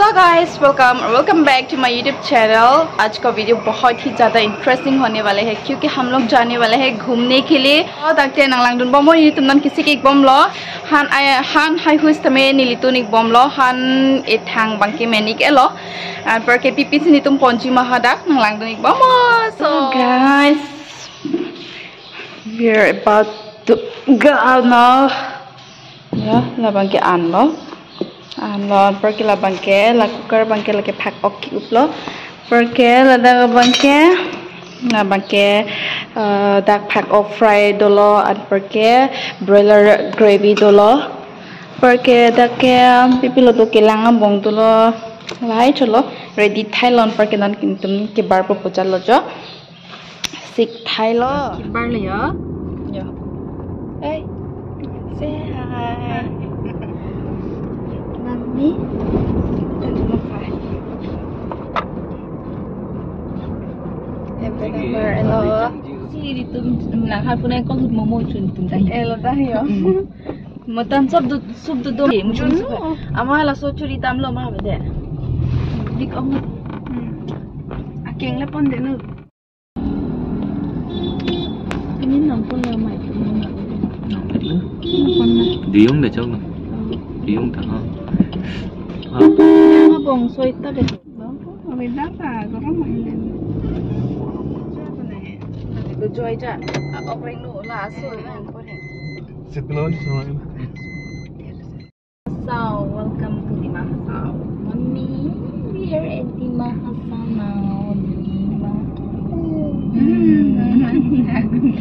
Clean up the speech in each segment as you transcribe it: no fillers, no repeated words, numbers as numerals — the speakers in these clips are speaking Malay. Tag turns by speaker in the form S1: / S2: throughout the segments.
S1: So guys welcome back to my YouTube channel. आज का वीडियो बहुत ही ज़्यादा इंटरेस्टिंग होने वाले है क्योंकि हम लोग जाने वाले हैं घूमने के लिए। ताकते नंगलांगदुन बम ये तुमनन किसी के बम लो हान हाई हुइस तमे नीलितुनिक बम लो हान एथांग बंके मेनिक एलो पर के पीपी सिनी तुम पंची महादा नंगलांगदुनिक बम। So guys, we are about to go now. Ya, la bangke anlo. Anlo pergi la bangke, la cooker bangke la ke pack oki uplo. Pergi la da bangke dak pack off fry dolo and pergi broiler gravy dolo. Pergi dak ke pipilo to kelangan bong dolo. Lai cholo ready Thailand pergi nan kintum ke bar po pojalo jo. Sik Thailand. Ke bar le ya. Yo. Hey. Say hi. Mami. Hello. Si di tum nang har punai kon hut momo chun tum dai. Hello dah yo. Matan sub du do mujun. Ama la so churi tam lo ma bade. Dik om. Akeng le pon de nu. Ini nampun la mai tum.
S2: Diung để cho mà diung thằng
S1: nó bông xoay ta được đó ở bên đó là có rất mạnh lên này được chơi chưa ông lên nụ là xoay là có thể
S2: xịt lối xoay
S1: so welcome to Dimahasal mommy we are at Dimahasal now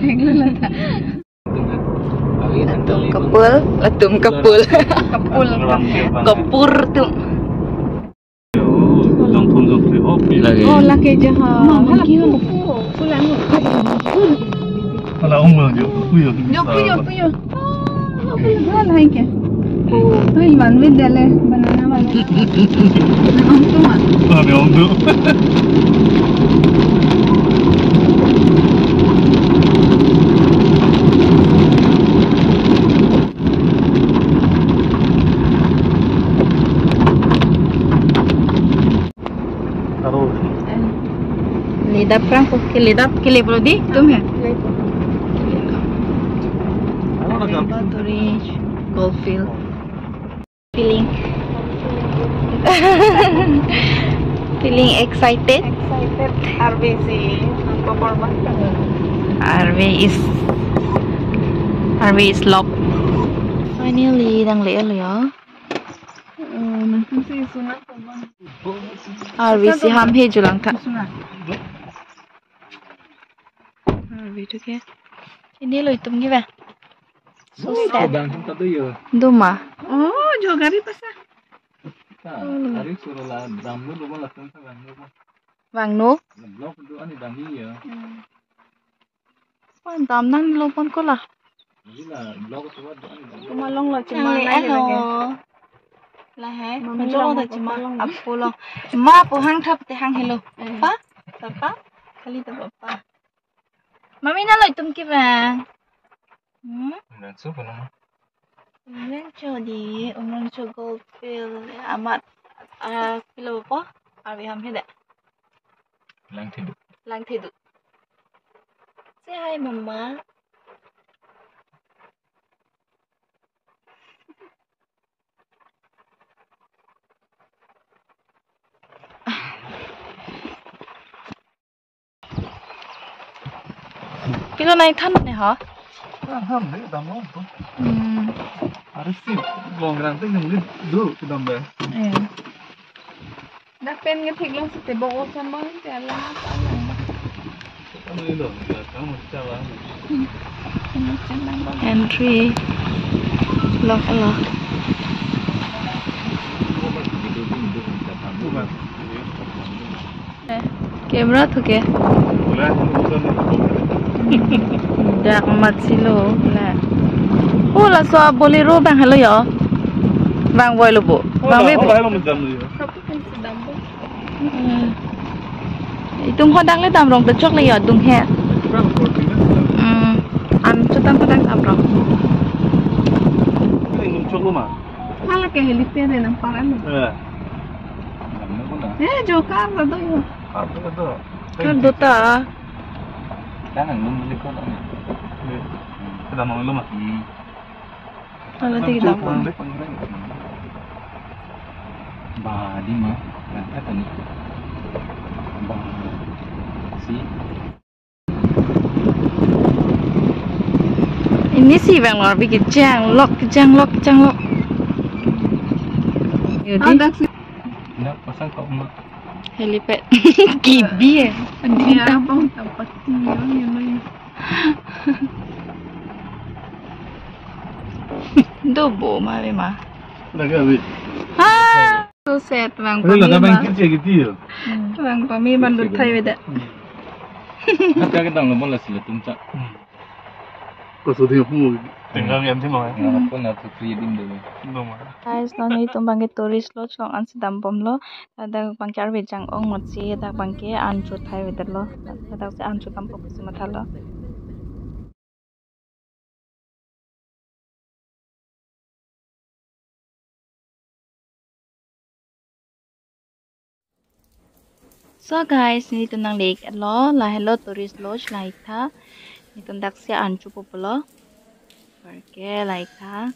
S1: thành luôn là Latum kapul kapur tum
S2: lagi
S1: oh lagi jahat pulang
S2: kalau umur puyo
S1: lah ke tu iman bidale banana
S2: untuk
S1: Lidap kan? Lidap kili brodi, tuh ya. Battery, Goldfield, feeling excited. RV is locked. Finally, đang lẽ rồi á. RV si ham he julang tha. RV tu ke. Ini lo itum giba. So sad. Duma. Oh, jo gari pasah.
S2: Hari suruh lah damu dulu lah kan
S1: Wang no.
S2: Blok tu ani dami ya.
S1: Pan dam nang lo pon ko lah.
S2: Jadi lah blok tu ada ani.
S1: Kumalong lo cuma lagi. Lah hai, menjolong dah cuma apa lo. Ma po hang thap te hang hello. Papa, kali tu papa. Mami nak loi tum kiba.
S2: Nak sup mana?
S1: Umran chodi, umran cho Goldfield amat kilo apa? Abi ham heda. Lang tidur. Say hi mama. Kilo naik than này hả?
S2: Ham đấy đam lắm tu. Ada sih long rantai yang mungkin dulu tu dam ber.
S1: Dah pen cái thịt long sẽ bò sama thì là apa lah.
S2: Kamu ini loh, kamu jalan.
S1: Entry lock. Camera tu ke? Dak mat silo lah. Oh lah so bolero bang hello ya. Bang boy lo bu. Bang we bu. Itung kho dang le tam rong pechok le ya dung he. An chutam padang tam rong.
S2: Ini ngum chok lu mah.
S1: Hala ke helipad nang paran. Joka apa tuh?
S2: Apa itu?
S1: Kan duta.
S3: Jangan membeli kodok ni.
S2: Sudah mau lu mah.
S1: Kalau tidak pun.
S3: Badi mah, kata ni. Si.
S1: Ini sih bang luar bikin janglok. Jadi
S3: Nak pasang kau mak.
S1: helipad kibi ya.
S4: Dia apa tempat tinggal yang
S1: Dobo mah mah.
S2: Dah kali.
S1: Ah, so sad bang.
S2: Ini lah bang kecil gitu.
S1: Bang pami bandut Thai beda.
S3: Nak kita dang lepas lah tumca.
S2: Kau sudah pu tinggal yang sih mau.
S3: Ngapa pun atau free dim dulu.
S1: Guys, no ni tumbang ke tourist lo chong an sedam pom lo. Ada bang kar bejang ong motsi ada bang ke anju Thai beda lo. Ada se anju tampo kusi mata lo. So guys, ini tentang lake lo, lah hello tourist lodge like tha. Ini tentang si anju populo. Pergi like tha.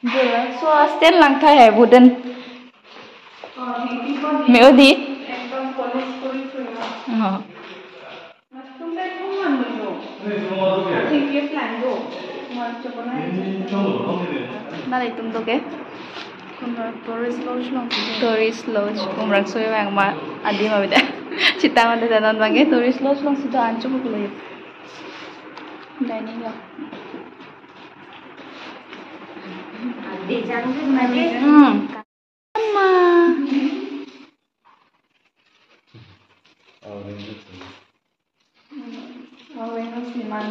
S1: Jelas, so stand lang tha hai wooden. Meo di? Oh. Nalai tum to ke? Tourist lodge. Kumrang soy bang ma adi ma bida. Cita ma da non bange tourist lodge long sido anchu ko kulay. Dining lo.
S4: Adi jangan mati.
S1: Mama.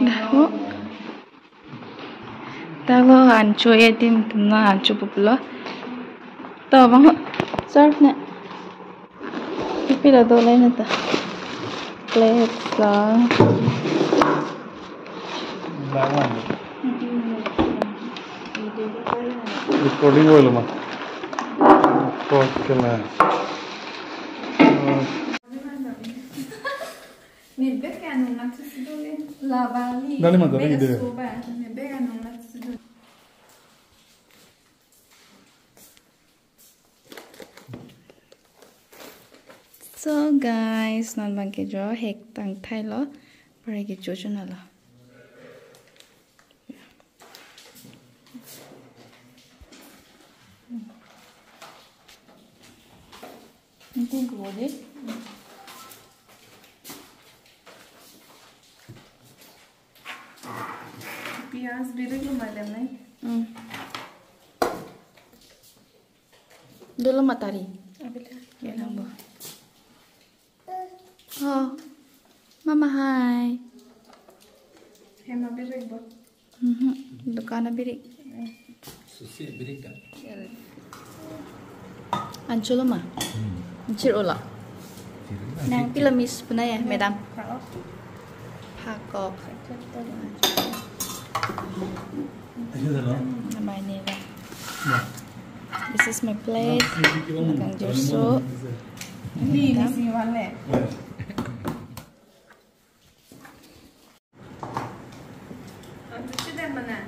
S1: Dah. Tahu ancu ya tim kena ancu popular. Tahu bang, serve nak. Tapi dah dua lain ada. Plate lah.
S2: Lawan. Recording boleh mah. Record kena.
S4: Nebe kan nak sesuatu lavali.
S2: Dale mah dale gitu.
S4: Nebe kan nak sesuatu.
S1: So guys, non bang ke jo hek tang Thai lo, pergi jojo na lo. Ini gue deh.
S4: Pias biru tu macam ni.
S1: Dulu matahari. Ya nambo. Oh, mama hai.
S4: Hema biru buat.
S1: Dukaan birik.
S3: Susi beri kan.
S1: Anculo mah. Cir olah. Nang pilamis punai ya, madam. Pakok. Namanya ni lah. This is my plate. Makan jerso.
S4: Ni si wale. Sudah mana?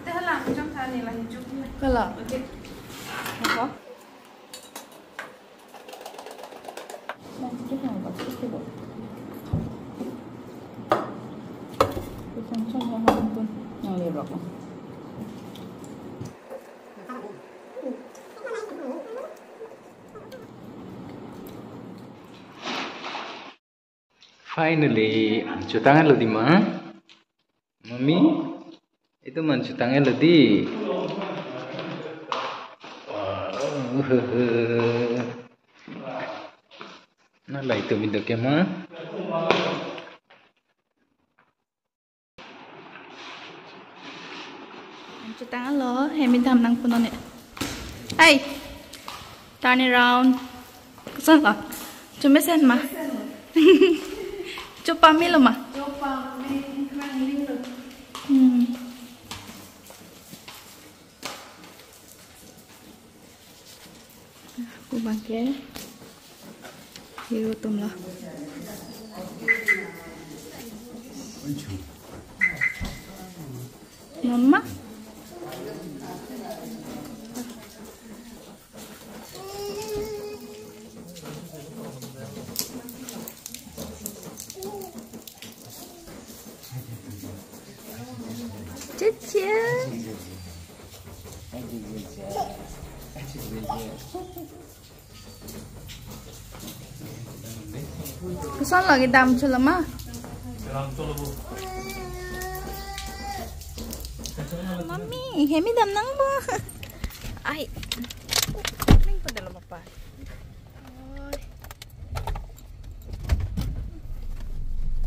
S4: Dah lah macam tadi lah hidup ni.
S1: Kalau. Apa? Nanti kita nak buat apa? Kita yang pun yang lebih apa?
S3: Finally, ancu tangan lo di mana? Mami, itu mancu tangan lo di. Nah lah itu video kema.
S1: Ancu tangan lo, hemin tam nang puno ni. Hey, turn around. Kesan lah. Cuma sen mah. Coba milo mah.
S4: Coba ni kerang liur.
S1: bangke hiru tumlah mama Cici kesan lagi dam celama mami hemi dam nang ba ay ning pa dalam apa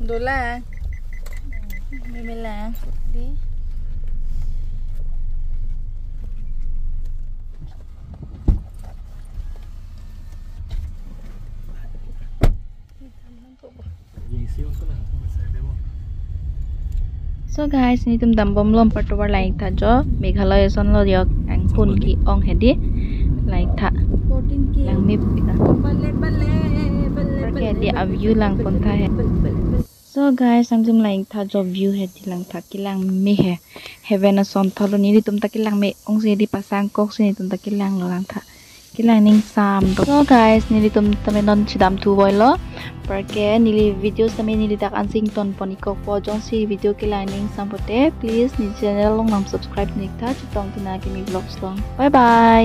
S1: dola memela di So guys, ini tum dambom lom patobar lain tha jo Meghalaya son lo yok ang kun ki ong hedi lain tha lang mip pika perke di view lang pun tha hai so guys ang tum lain tha jo view hedi lang tha kilang me hai heaven a son thalo ni tum ta kilang me ong se di pasang kok se ni tum ta kilang lo lang tha kilang ning sam so guys ni tum tamenon chidam tu boilo perke nili video sami nili tak ansing ton poniko po jong si video kilang ning sampote please ni channel long nam subscribe nikta chitong tinagi mi vlogs long bye bye